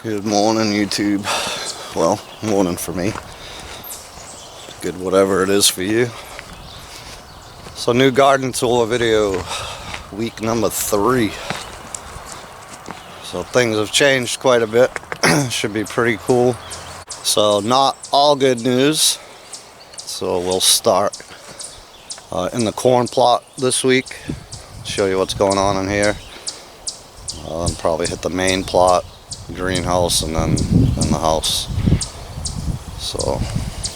Good morning, YouTube. Well, morning for me. Good whatever it is for you. So, new garden tour video, week number 3. So things have changed quite a bit. Should be pretty cool. So not all good news. So we'll start in the corn plot this week. Show you what's going on in here. And probably hit the main plot, greenhouse, and then in the house. So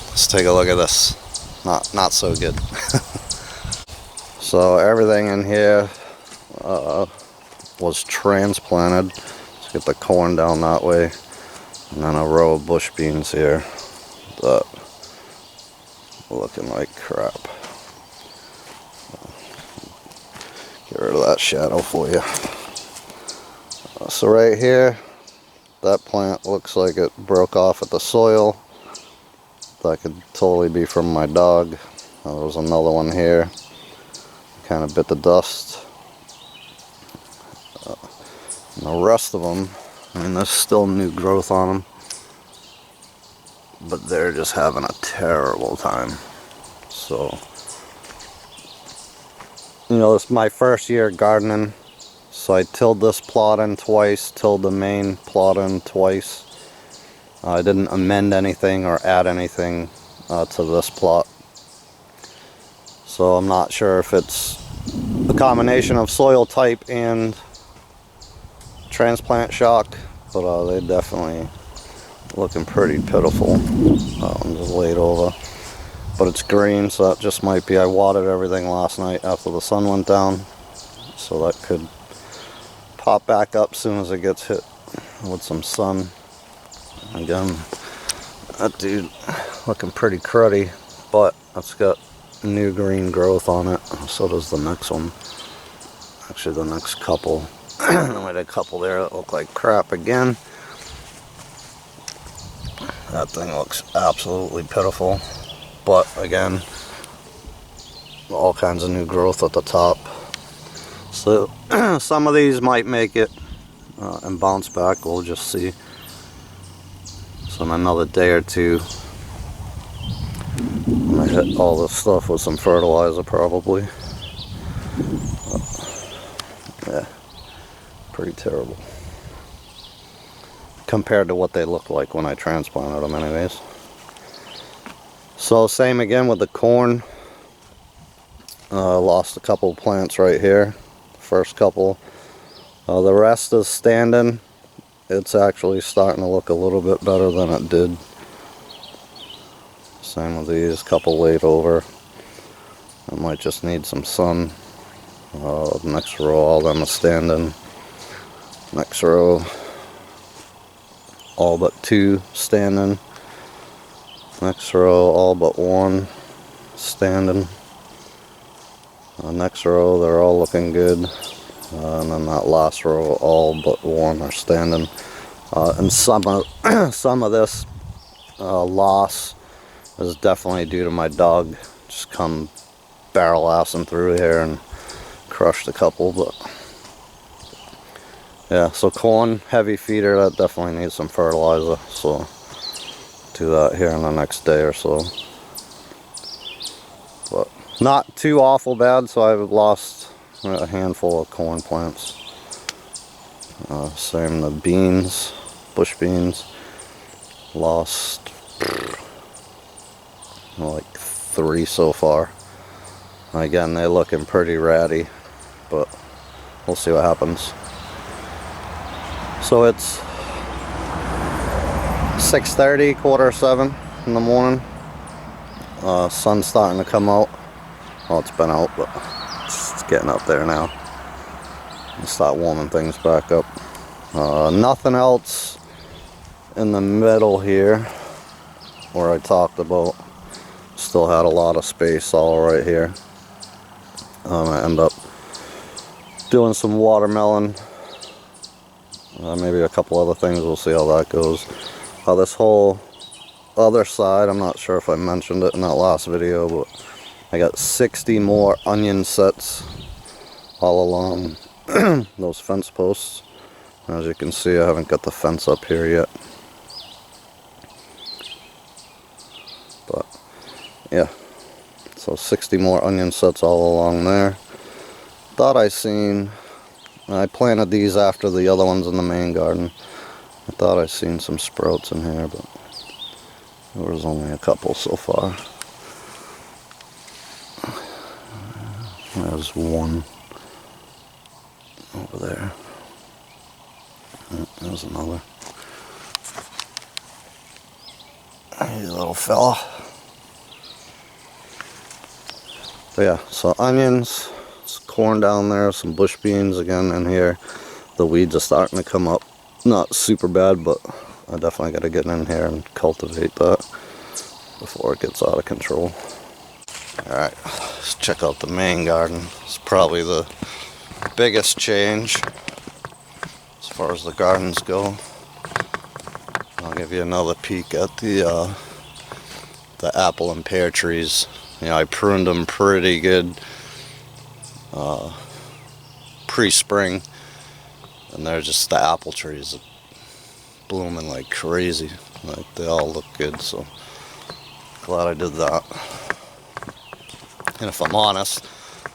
let's take a look at this. Not so good. So everything in here was transplanted. Let's get the corn down that way, and then a row of bush beans here that are looking like crap. Get rid of that shadow for you. So right here, that plant looks like it broke off at the soil. That could totally be from my dog. There was another one here, kind of bit the dust. And the rest of them, I mean, there's still new growth on them, but they're just having a terrible time. So, you know, this is my first year gardening. So I tilled this plot in twice, tilled the main plot in twice. I didn't amend anything or add anything to this plot. So I'm not sure if it's a combination of soil type and transplant shock, but they definitely looking pretty pitiful. That one just laid over. But it's green, so that just might be, I watered everything last night after the sun went down. So that could pop back up as soon as it gets hit with some sun. Again, that dude looking pretty cruddy, but that's got new green growth on it. So does the next one. Actually, the next couple. Then we had a couple there that look like crap again. That thing looks absolutely pitiful. But again, all kinds of new growth at the top. So some of these might make it and bounce back. We'll just see. So in another day or two, I'm gonna hit all this stuff with some fertilizer probably. Yeah, pretty terrible compared to what they look like when I transplanted them anyways. So same again with the corn. Lost a couple plants right here. First couple. The rest is standing. It's actually starting to look a little bit better than it did. Same with these, couple laid over. I might just need some sun. Next row, all them are standing. Next row, all but 2 standing. Next row, all but 1 standing. Next row, they're all looking good. And then that last row, all but 1 are standing. And some of this loss is definitely due to my dog. Just come barrel-assing through here and crushed a couple. But yeah, so corn, heavy feeder, that definitely needs some fertilizer. So do that here in the next day or so. But not too awful bad, so I've lost a handful of corn plants. Same the beans, bush beans. Lost like 3 so far. Again, they're looking pretty ratty, but we'll see what happens. So it's 6:30, 6:45 in the morning. Sun's starting to come out. Well, it's been out, but it's getting up there now. I'll start warming things back up. Nothing else in the middle here where I talked about. Still had a lot of space all right here. I end up doing some watermelon. Maybe a couple other things. We'll see how that goes. This whole other side, I'm not sure if I mentioned it in that last video, but I got 60 more onion sets all along those fence posts. As you can see, I haven't got the fence up here yet. But yeah, so 60 more onion sets all along there. Thought I planted these after the other ones in the main garden. I thought I seen some sprouts in here, but there was only a couple so far. There's one over there. There's another. Hey, little fella. But yeah, so onions, some corn down there, some bush beans again in here. The weeds are starting to come up. Not super bad, but I definitely got to get in here and cultivate that before it gets out of control. Alright, let's check out the main garden. It's probably the biggest change as far as the gardens go. I'll give you another peek at the apple and pear trees. You know, I pruned them pretty good pre-spring, and they're just the apple trees blooming like crazy. Like, they all look good, so glad I did that. And if I'm honest,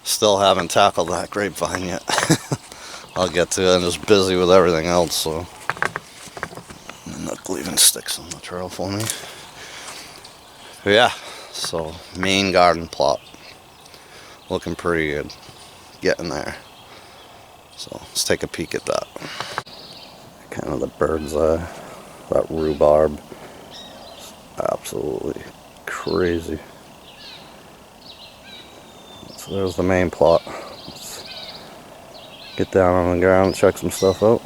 still haven't tackled that grapevine yet. I'll get to it. I'm just busy with everything else, so not leaving sticks on the trail for me. But yeah, so main garden plot looking pretty good. Getting there. So let's take a peek at that. Kind of the bird's eye. That rhubarb is absolutely crazy. So there's the main plot. Let's get down on the ground and check some stuff out.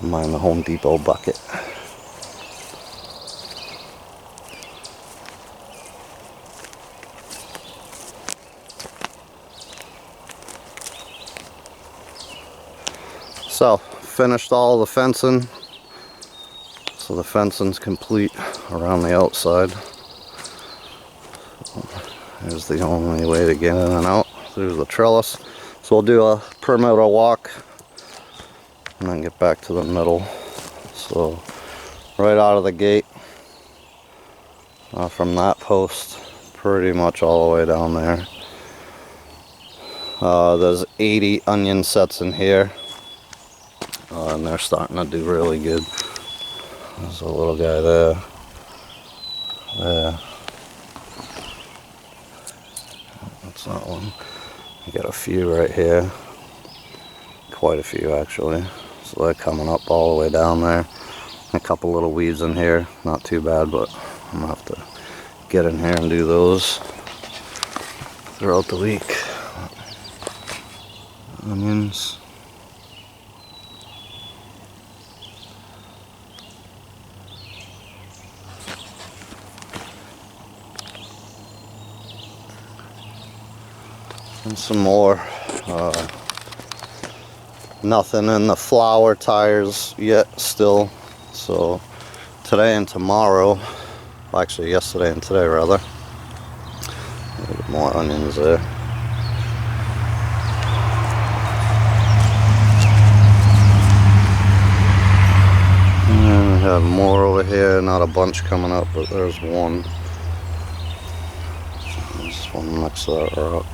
Mind the Home Depot bucket. So, finished all the fencing. So the fencing's complete around the outside. There's the only way to get in and out. There's the trellis. So we'll do a perimeter walk and then get back to the middle. So right out of the gate, from that post, pretty much all the way down there. There's 80 onion sets in here, and they're starting to do really good. There's a little guy there. There. That's that one. You got a few right here. Quite a few actually. So they're coming up all the way down there. A couple little weeds in here. Not too bad, but I'm gonna have to get in here and do those throughout the week. Onions. And some more. Nothing in the flower tires yet still. So today and tomorrow, actually yesterday and today rather, a little bit more onions there. And we have more over here, not a bunch coming up, but there's one. There's one next to that rock.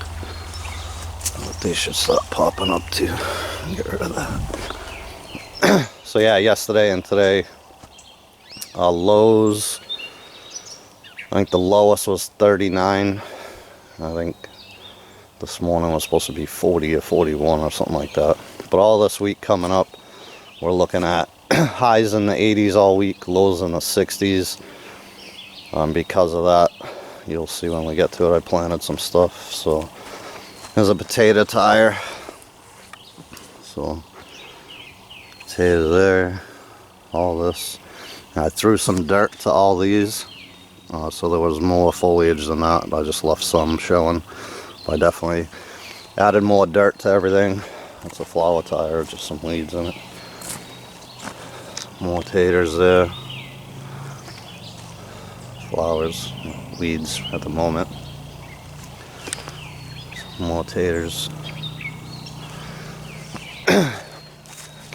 They should stop popping up too. Get rid of that. So yeah, yesterday and today, lows. I think the lowest was 39. I think this morning was supposed to be 40 or 41 or something like that. But all this week coming up, we're looking at highs in the 80s all week, lows in the 60s. Because of that, you'll see when we get to it, I planted some stuff. So there's a potato tire. So potato there, all this. I threw some dirt to all these, so there was more foliage than that. I just left some showing. I definitely added more dirt to everything. That's a flower tire, just some weeds in it. More taters there. Flowers, weeds at the moment. Some more taters.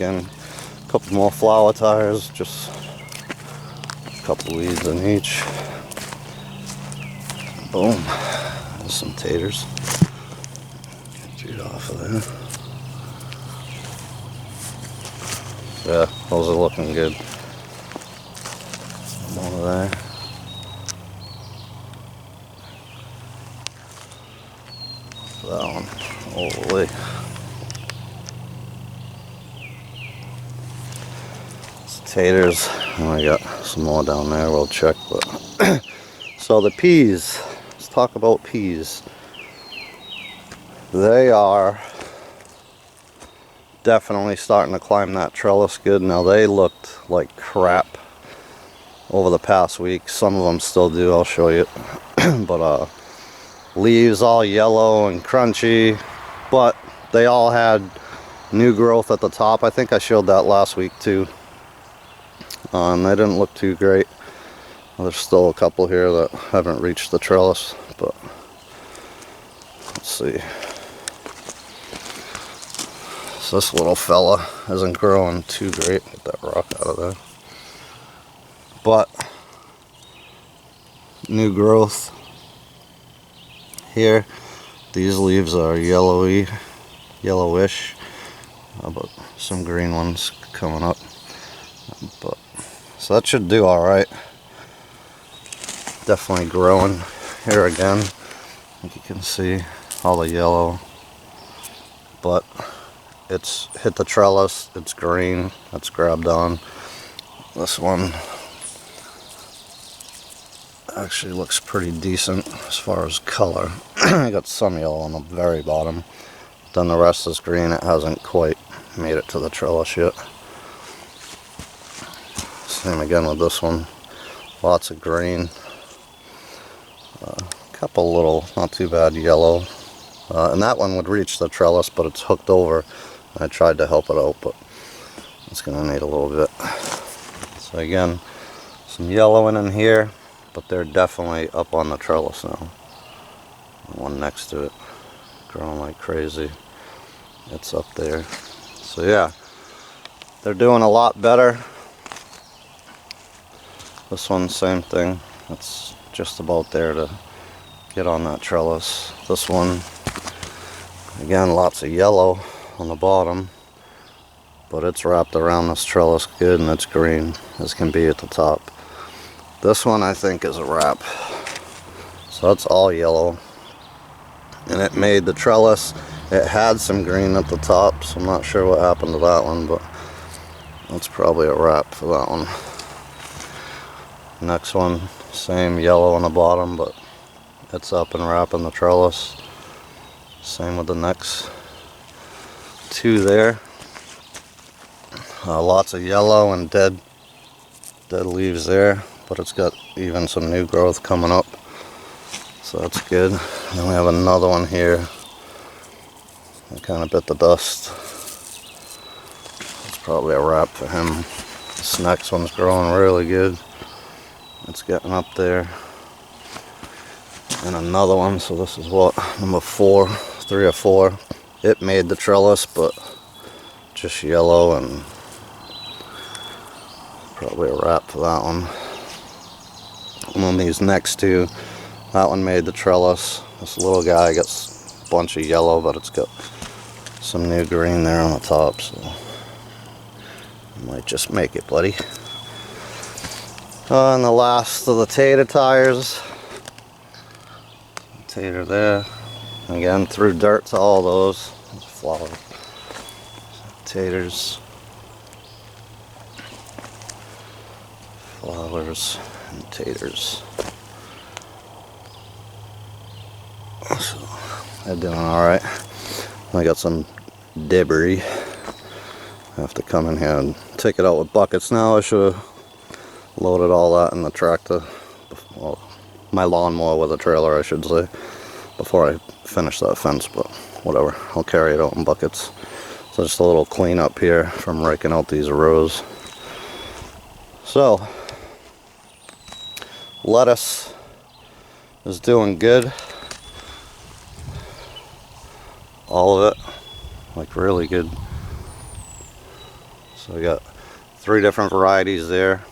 back in. A couple more flower tires, just a couple leaves in each. Boom. There's some taters. Get it off of there. Yeah, those are looking good. More there. That one all the way. It's taters, and I got some more down there. We'll check. But so the peas. Let's talk about peas. They are definitely starting to climb that trellis good. Now they looked like crap over the past week. Some of them still do. I'll show you. But leaves all yellow and crunchy, but they all had new growth at the top. I think I showed that last week too. And they didn't look too great. There's still a couple here that haven't reached the trellis, but let's see. So this little fella isn't growing too great. Get that rock out of there. But new growth here. These leaves are yellowish, but some green ones coming up. But so that should do all right. Definitely growing here again. Like you can see all the yellow, but it's hit the trellis. It's green. That's grabbed on. This one actually looks pretty decent as far as color. I got some yellow on the very bottom, then the rest is green. It hasn't quite made it to the trellis yet. Same again with this one. Lots of green. Couple little, not too bad yellow. And that one would reach the trellis, but it's hooked over. I tried to help it out, but it's going to need a little bit. So again, some yellowing in here, but they're definitely up on the trellis now. The one next to it, growing like crazy. It's up there. So yeah, they're doing a lot better. This one, same thing. It's just about there to get on that trellis. This one, again, lots of yellow on the bottom, but it's wrapped around this trellis good, and it's green as can be at the top. This one I think is a wrap. So that's all yellow, and it made the trellis. It had some green at the top, so I'm not sure what happened to that one, but that's probably a wrap for that one. Next one, same yellow on the bottom, but it's up and wrapping the trellis. Same with the next two there. Lots of yellow and dead leaves there, but it's got even some new growth coming up, so that's good. Then we have another one here. I kind of bit the dust. It's probably a wrap for him. This next one's growing really good. It's getting up there. And another one, so this is what, number 4, 3 or 4. It made the trellis, but just yellow, and probably a wrap for that one. And then these next two, that one made the trellis. This little guy gets a bunch of yellow, but it's got some new green there on the top, so I might just make it, buddy. And the last of the tater tires. Tater there. Again, threw dirt to all those. Flower. Taters. Flowers and taters. So, they're doing alright. I got some debris. I have to come in here and take it out with buckets now. I should have loaded all that in the tractor. Well, my lawnmower with a trailer, I should say, before I finish that fence, but whatever. I'll carry it out in buckets. So just a little cleanup here from raking out these rows. So, lettuce is doing good. All of it, like really good. So we got 3 different varieties there.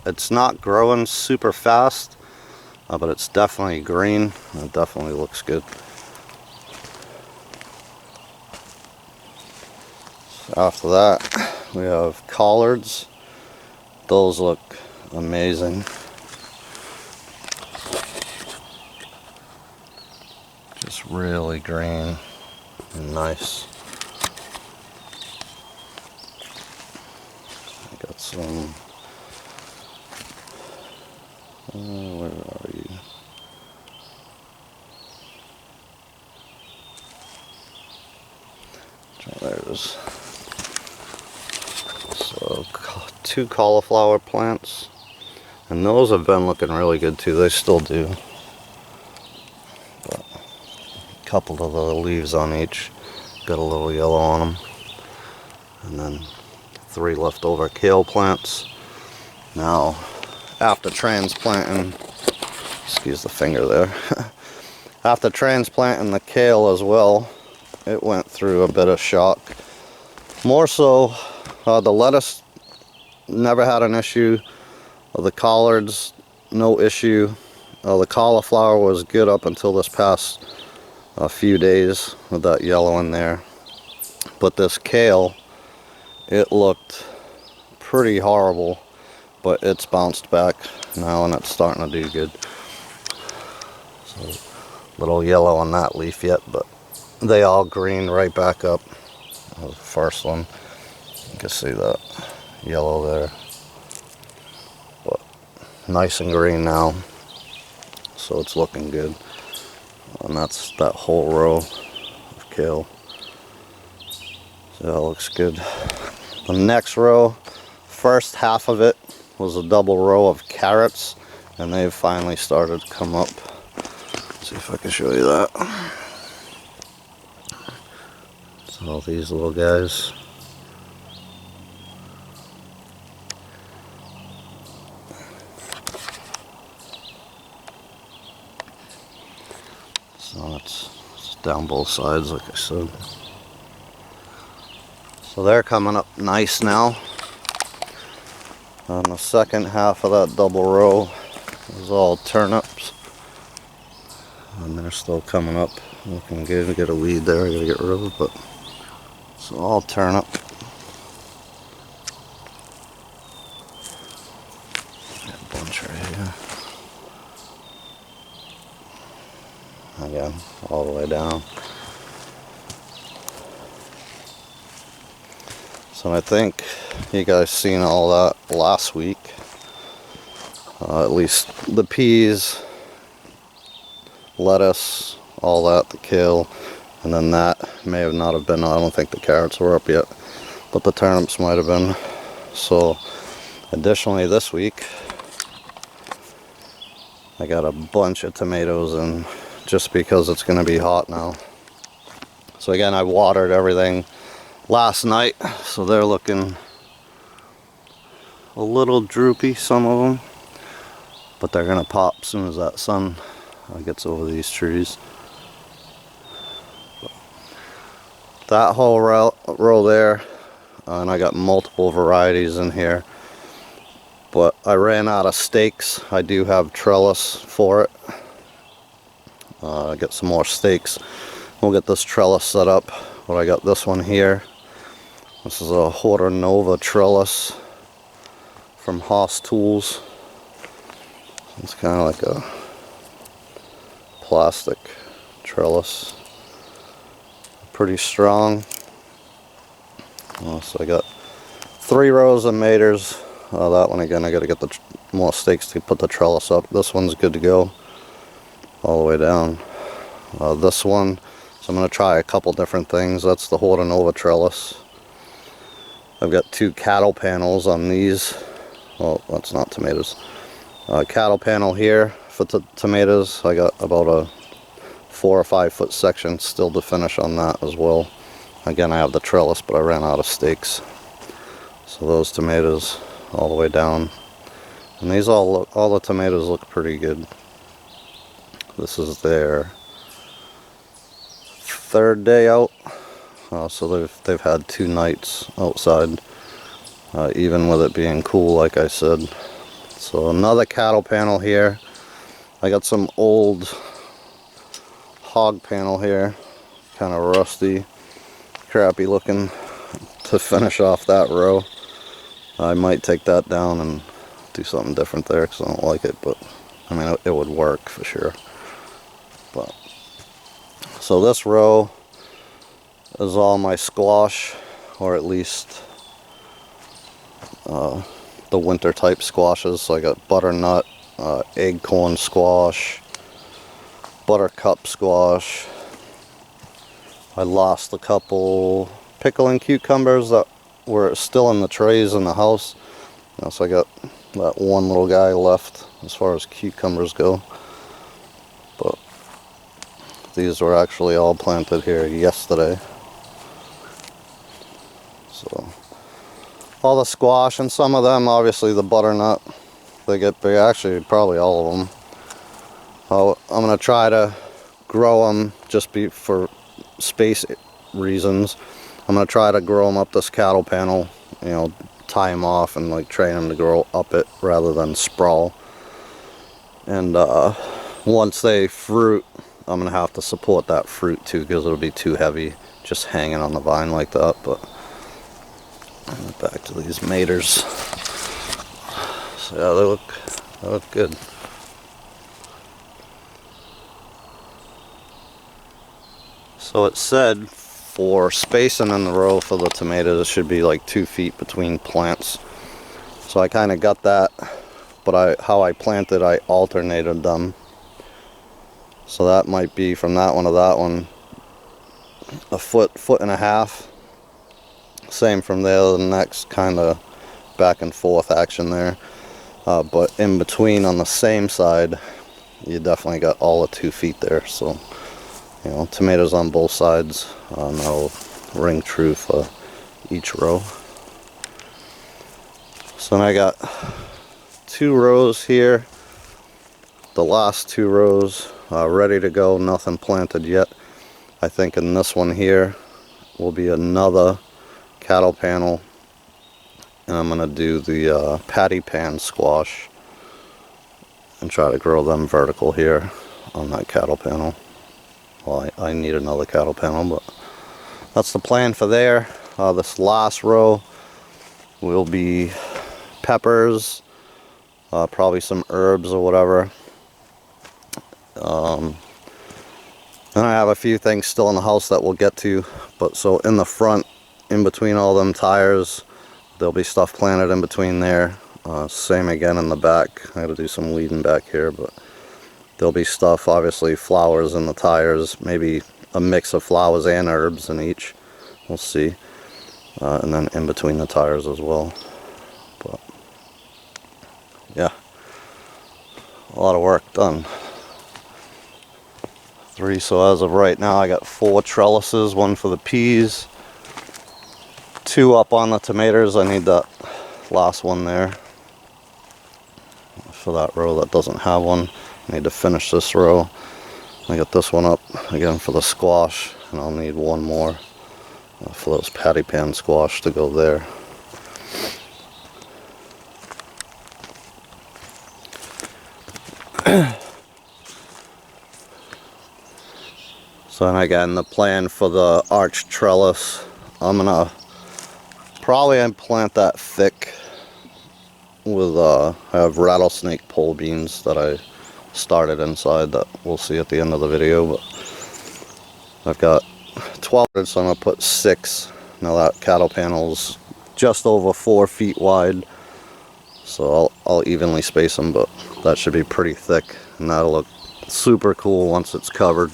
It's not growing super fast, but it's definitely green. It definitely looks good. So after that, we have Collards. Those look amazing. Just really green and nice. I got some, where are you? There it is. So 2 cauliflower plants, and those have been looking really good too. They still do. But a couple of the leaves on each got a little yellow on them, and then 3 leftover kale plants. Now, after transplanting, excuse the finger there, after transplanting the kale as well, it went through a bit of shock. More so, the lettuce never had an issue. The collards, no issue. The cauliflower was good up until this past few days with that yellow in there. But this kale, it looked pretty horrible, but it's bounced back now and it's starting to do good. So, little yellow on that leaf yet, but they all green right back up. The first one, you can see that yellow there, but nice and green now, so it's looking good. And that's that whole row of kale, so that looks good. The next row, first half of it was a double row of carrots, and they've finally started to come up. Let's see if I can show you that. So all these little guys. So it's down both sides, like I said. So they're coming up nice now. And the second half of that double row is all turnips. And they're still coming up, looking good. We got a weed there I gotta get rid of, but it's all turnip. Got a bunch right here. Again, all the way down. So I think you guys seen all that last week. At least the peas, lettuce, all that, the kale, and then that may have not have been, I don't think the carrots were up yet, but the turnips might have been. So additionally this week, I got a bunch of tomatoes in, just because it's going to be hot now. So again, I watered everything last night, so they're looking a little droopy, some of them, but they're going to pop as soon as that sun gets over these trees. That whole row there, and I got multiple varieties in here, but I ran out of stakes. I do have trellis for it. Get some more stakes. We'll get this trellis set up. But I got this one here. This is a Nova trellis from Haas Tools. It's kind of like a plastic trellis. Pretty strong. So I got 3 rows of maters. That one again, I got to get the more stakes to put the trellis up. This one's good to go all the way down. This one, so I'm going to try a couple different things. That's the Nova trellis. I've got 2 cattle panels on these. Well, that's not tomatoes. Cattle panel here for tomatoes. I got about a 4 or 5 foot section still to finish on that as well. Again, I have the trellis, but I ran out of stakes. So those tomatoes all the way down. And these all the tomatoes look pretty good. This is their 3rd day out. So they've had 2 nights outside. even with it being cool, like I said. So another cattle panel here. I got some old hog panel here, kind of rusty, crappy looking, to finish off that row. I might take that down and do something different there because I don't like it, but I mean it would work for sure. But so this row is all my squash, or at least the winter type squashes. So I got butternut, acorn squash, buttercup squash. I lost a couple pickling cucumbers that were still in the trays in the house. So I got that one little guy left as far as cucumbers go. But these were actually all planted here yesterday. So all the squash, and some of them, obviously the butternut, they get big. Actually, probably all of them. I'm going to try to grow them just for space reasons. I'm going to try to grow them up this cattle panel, you know, tie them off and like train them to grow up it rather than sprawl. And once they fruit, I'm going to have to support that fruit too, because it'll be too heavy just hanging on the vine like that. But back to these maters. So yeah, they look good. So it said for spacing in the row for the tomatoes, it should be like 2 feet between plants. So I kind of got that, but how I planted, I alternated them. So that might be from that one to that one, a foot and a half. Same from there to the next, kind of back and forth action there. But in between on the same side, you definitely got all of 2 feet there. So, you know, tomatoes on both sides, and that'll ring true for each row. So then I got 2 rows here, the last 2 rows ready to go, nothing planted yet. I think in this one here will be another cattle panel, and I'm going to do the patty pan squash and try to grow them vertical here on that cattle panel. Well, I need another cattle panel, but that's the plan for there. This last row will be peppers, probably some herbs or whatever. And I have a few things still in the house that we'll get to. But so in the front, in between all them tires, there'll be stuff planted in between there. Same again in the back. I gotta do some weeding back here, but there'll be stuff, obviously flowers in the tires, maybe a mix of flowers and herbs in each. We'll see. And then in between the tires as well. But yeah, a lot of work done. 3, so as of right now I got 4 trellises, 1 for the peas, 2 up on the tomatoes. I need that last one there for that row that doesn't have one. I need to finish this row. I got this one up again for the squash, and I'll need 1 more for those patty pan squash to go there. So then again, the plan for the arch trellis, I'm gonna probably plant that thick with I have rattlesnake pole beans that I started inside that we'll see at the end of the video. But I've got 12, so I'm gonna put 6. Now that cattle panel's just over 4 feet wide, so I'll evenly space them, but that should be pretty thick, and that'll look super cool once it's covered,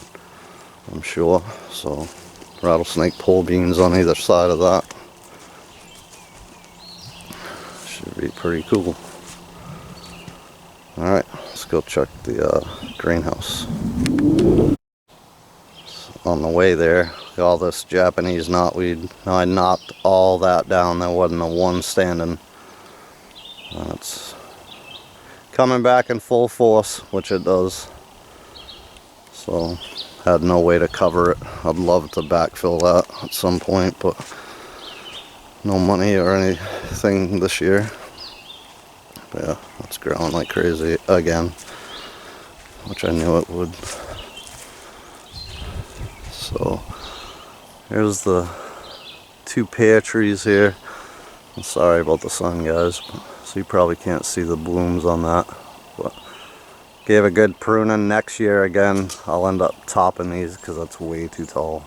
I'm sure. So rattlesnake pole beans on either side of that should be pretty cool. Alright, let's go check the greenhouse. So on the way there, all this Japanese knotweed. Now I knocked all that down, there wasn't a one standing. It's coming back in full force, which it does. So had no way to cover it. I'd love to backfill that at some point, but no money or anything this year. But yeah, it's growing like crazy again, which I knew it would. So here's the 2 pear trees here. I'm sorry about the sun, guys, so you probably can't see the blooms on that, but gave a good pruning. Next year again I'll end up topping these because that's way too tall.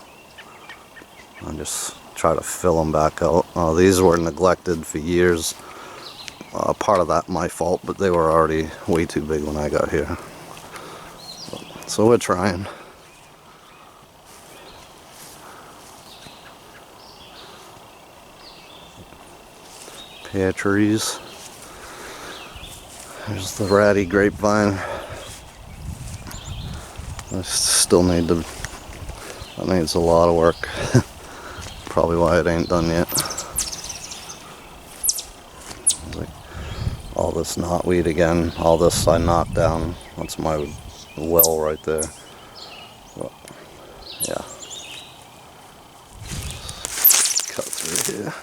I just try to fill them back out. These were neglected for years. Part of that my fault, but they were already way too big when I got here. So we're trying. Pea trees. There's the ratty grapevine. I still need to, that needs a lot of work. Probably why it ain't done yet. Like all this knotweed again, all this I knocked down. That's my well right there. But, yeah. Cut through here.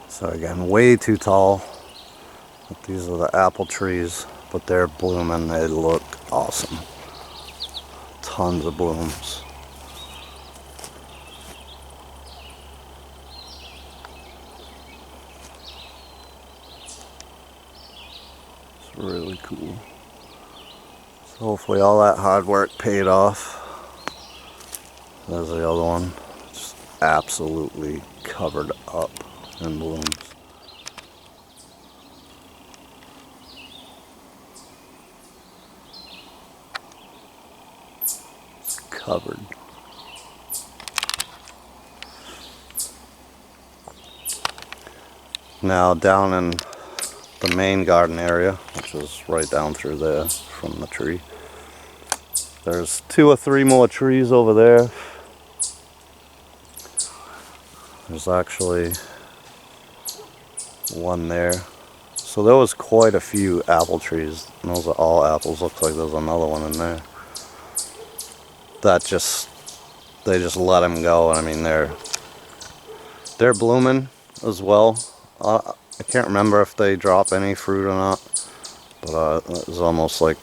So again, way too tall. But these are the apple trees, but they're blooming. They look awesome. Tons of blooms. It's really cool. So hopefully all that hard work paid off. There's the other one. Just absolutely covered up in blooms. It's covered. Now down in the main garden area, which is right down through there from the tree, there's 2 or 3 more trees over there. There's actually one there. So there was quite a few apple trees, and those are all apples. Looks like there's another one in there. That just, they just let them go. I mean, they're blooming as well. I can't remember if they drop any fruit or not, but it was almost like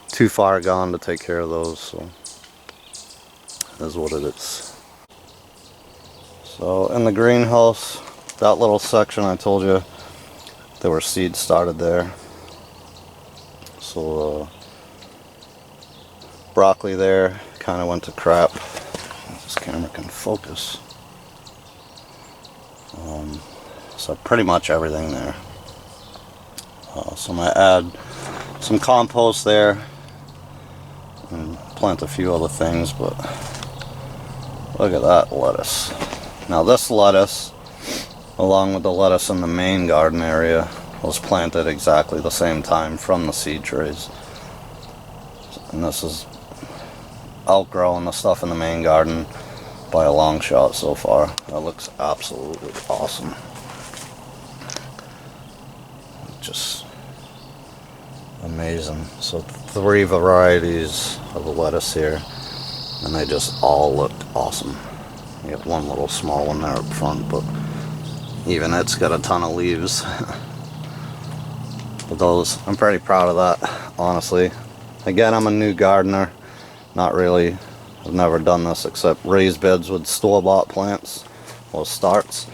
too far gone to take care of those, so that's what it is. So in the greenhouse, that little section I told you, there were seeds started there. So broccoli there kind of went to crap. This camera can focus. So pretty much everything there. So I'm going to add some compost there and plant a few other things, but look at that lettuce. Now this lettuce, along with the lettuce in the main garden area, was planted exactly the same time from the seed trays. And this is outgrowing the stuff in the main garden by a long shot so far. That looks absolutely awesome. Just amazing. So 3 varieties of the lettuce here, and they just all look awesome. You got one little small one there up front, but even it's got a ton of leaves. But those, I'm pretty proud of that, honestly. Again, I'm a new gardener. Not really, I've never done this except raised beds with store-bought plants, or starts.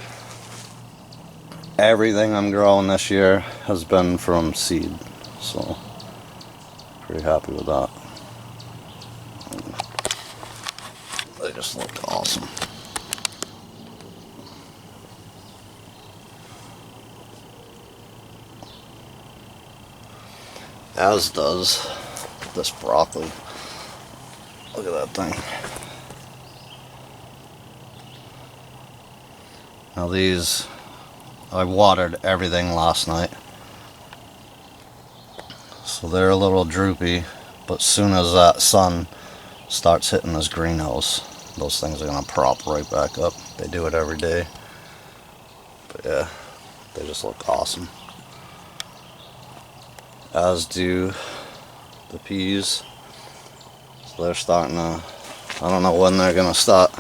Everything I'm growing this year has been from seed, so pretty happy with that. They just look awesome. As does this broccoli. Look at that thing. Now these, I watered everything last night, so they're a little droopy, but soon as that sun starts hitting this greenhouse, those things are gonna prop right back up. They do it every day. But yeah, They just look awesome. As do the peas. So they're starting to, I don't know when they're gonna start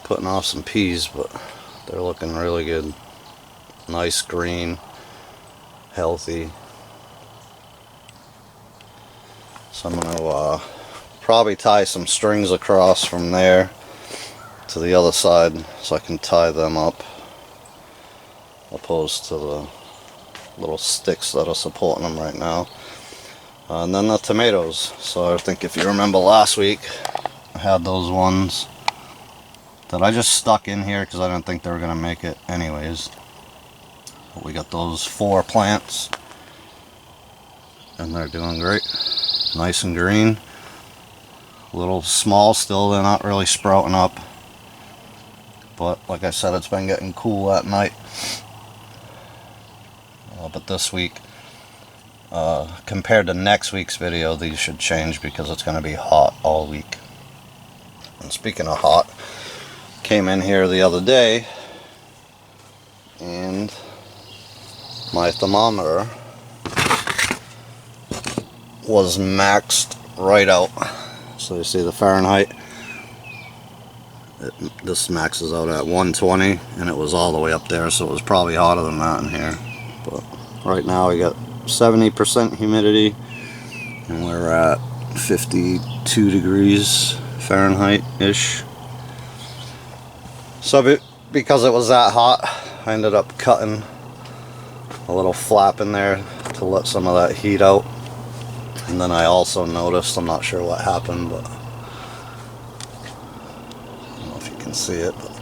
putting off some peas, but they're looking really good. Nice green, healthy. So I'm gonna probably tie some strings across from there to the other side so I can tie them up, opposed to the little sticks that are supporting them right now. And then the tomatoes. So I think if you remember last week, I had those ones that I just stuck in here because I didn't think they were going to make it anyways. But we got those 4 plants and they're doing great. Nice and green. A little small still, they're not really sprouting up. But like I said, it's been getting cool at night. But this week, compared to next week's video, these should change because it's going to be hot all week. And speaking of hot, came in here the other day and my thermometer was maxed right out. So you see the Fahrenheit, this maxes out at 120 and it was all the way up there, so it was probably hotter than that in here. But right now we got 70% humidity and we're at 52 degrees Fahrenheit ish. So because it was that hot, I ended up cutting a little flap in there to let some of that heat out. And then I also noticed, I'm not sure what happened, but I don't know if you can see it, but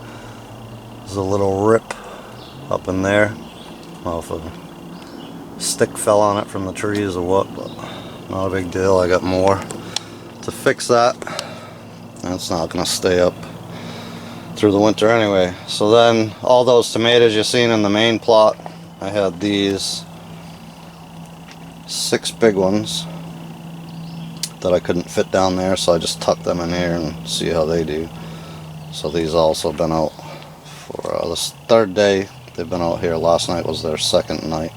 there's a little rip up in there. I don't know if a stick fell on it from the trees or what, but not a big deal. I got more to fix that, and it's not going to stay up through the winter anyway. So then all those tomatoes you've seen in the main plot, I had these 6 big ones that I couldn't fit down there, so I just tucked them in here and see how they do. So these also been out for this 3rd day. They've been out here. Last night was their 2nd night,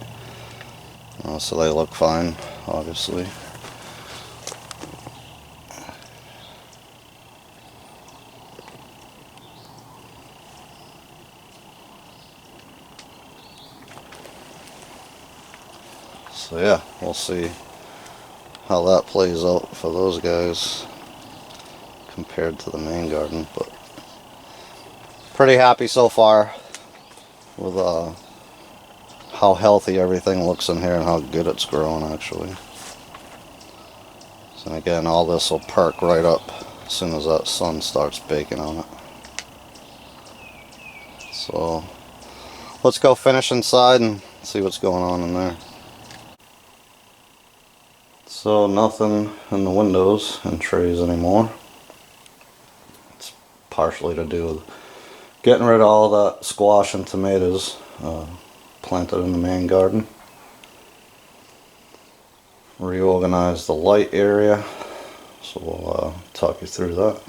so they look fine, obviously. So yeah, we'll see how that plays out for those guys compared to the main garden, but pretty happy so far with how healthy everything looks in here and how good it's growing actually. So again, all this will perk right up as soon as that sun starts baking on it. So let's go finish inside and see what's going on in there. So nothing in the windows and trays anymore. It's partially to do with getting rid of all that squash and tomatoes planted in the main garden. Reorganize the light area, so we'll talk you through that.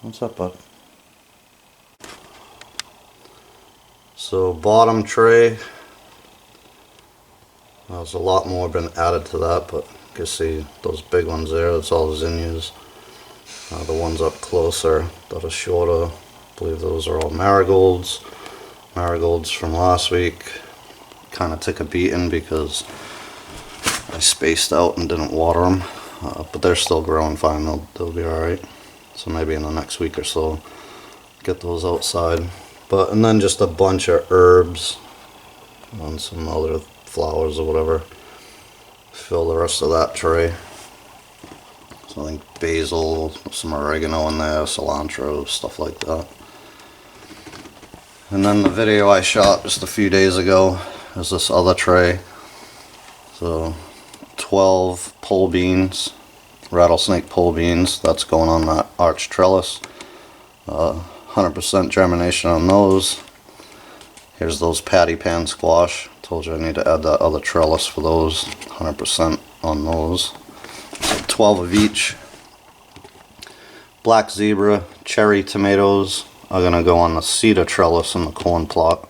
What's up, bud? So bottom tray, there's a lot more been added to that, but you can see those big ones there, that's all zinnias. The ones up closer that are shorter, I believe those are all marigolds. Marigolds from last week kind of took a beating because I spaced out and didn't water them, but they're still growing fine. They'll be alright. So maybe in the next week or so get those outside. But and then just a bunch of herbs and some other flowers or whatever. Fill the rest of that tray. So I think basil, some oregano in there, cilantro, stuff like that. And then the video I shot just a few days ago is this other tray. So 12 pole beans, rattlesnake pole beans, that's going on that arch trellis. 100% germination on those. Here's those patty pan squash. Told you I need to add that other trellis for those. 100% on those. So 12 of each. Black zebra, cherry tomatoes are going to go on the cedar trellis in the corn plot.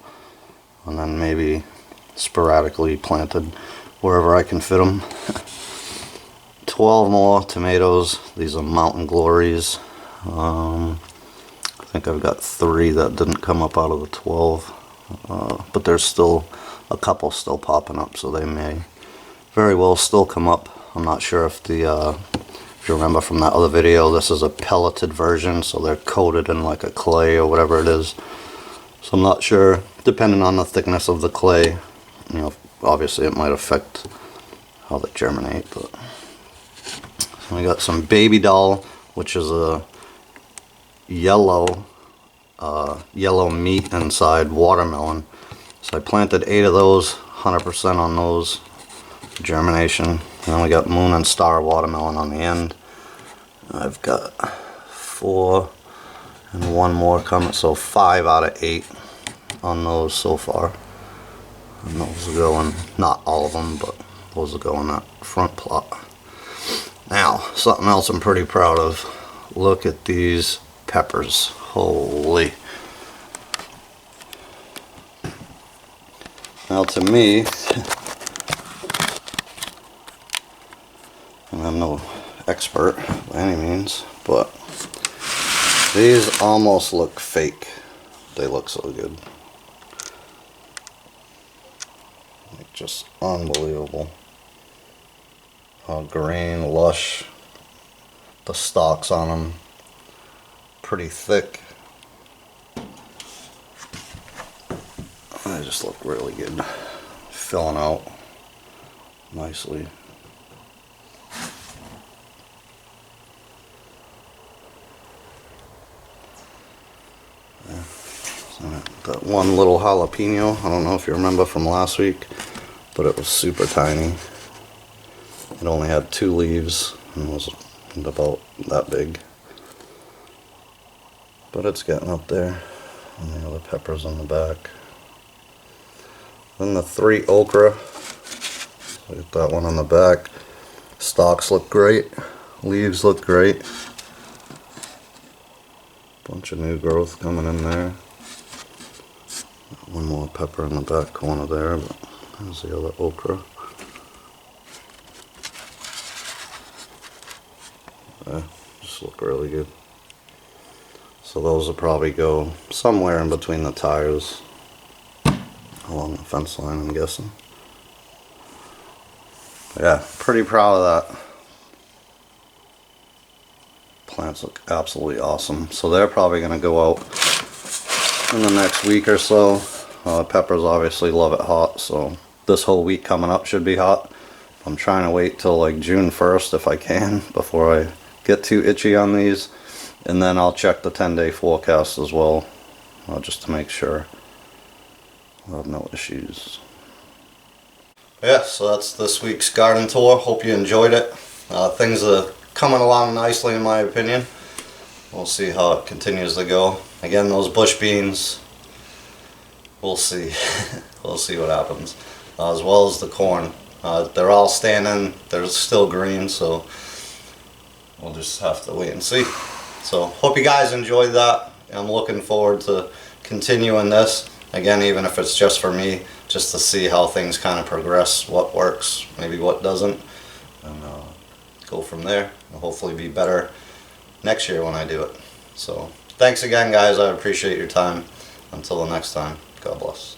and then maybe sporadically planted wherever I can fit them. 12 more tomatoes. These are Mountain Glories. I think I've got 3 that didn't come up out of the 12, but there's still a couple still popping up, so they may very well still come up. I'm not sure if if you remember from that other video, this is a pelleted version, so they're coated in like a clay or whatever it is. So I'm not sure, depending on the thickness of the clay, you know, obviously it might affect how they germinate. But so we got some Baby Doll, which is a yellow meat inside watermelon. So I planted 8 of those, 100% on those germination. And then we got Moon and Star watermelon on the end. I've got 4 and 1 more coming, so 5 out of 8 on those so far. And those will go in, not all of them, but those will go in that front plot. Now, something else I'm pretty proud of. Look at these peppers. Holy. Now to me, and I'm no expert by any means, but these almost look fake. They look so good. Like, just unbelievable. How green, lush. The stalks on them, pretty thick. They just look really good. Filling out nicely. That one little jalapeno, I don't know if you remember from last week, but it was super tiny. It only had 2 leaves and was about that big. But it's getting up there. And the other peppers on the back. Then the 3 okra. Look at that one on the back. Stalks look great. Leaves look great. Bunch of new growth coming in there. One more pepper in the back corner there, but there's the other okra. Just look really good. So those will probably go somewhere in between the tires along the fence line, I'm guessing. Yeah, pretty proud of that. Plants look absolutely awesome. So they're probably going to go out in the next week or so. Peppers obviously love it hot, so this whole week coming up should be hot. I'm trying to wait till like June 1st if I can before I get too itchy on these, and then I'll check the 10-day forecast as well, just to make sure I'll have no issues. Yeah, so that's this week's garden tour. Hope you enjoyed it. Things are coming along nicely in my opinion. We'll see how it continues to go. Again, those bush beans, we'll see. We'll see what happens. As well as the corn. They're all standing, they're still green, so we'll just have to wait and see. So hope you guys enjoyed that. I'm looking forward to continuing this. Again, even if it's just for me, just to see how things kind of progress, what works, maybe what doesn't, and go from there. And hopefully be better next year when I do it. So thanks again guys, I appreciate your time. Until the next time, God bless.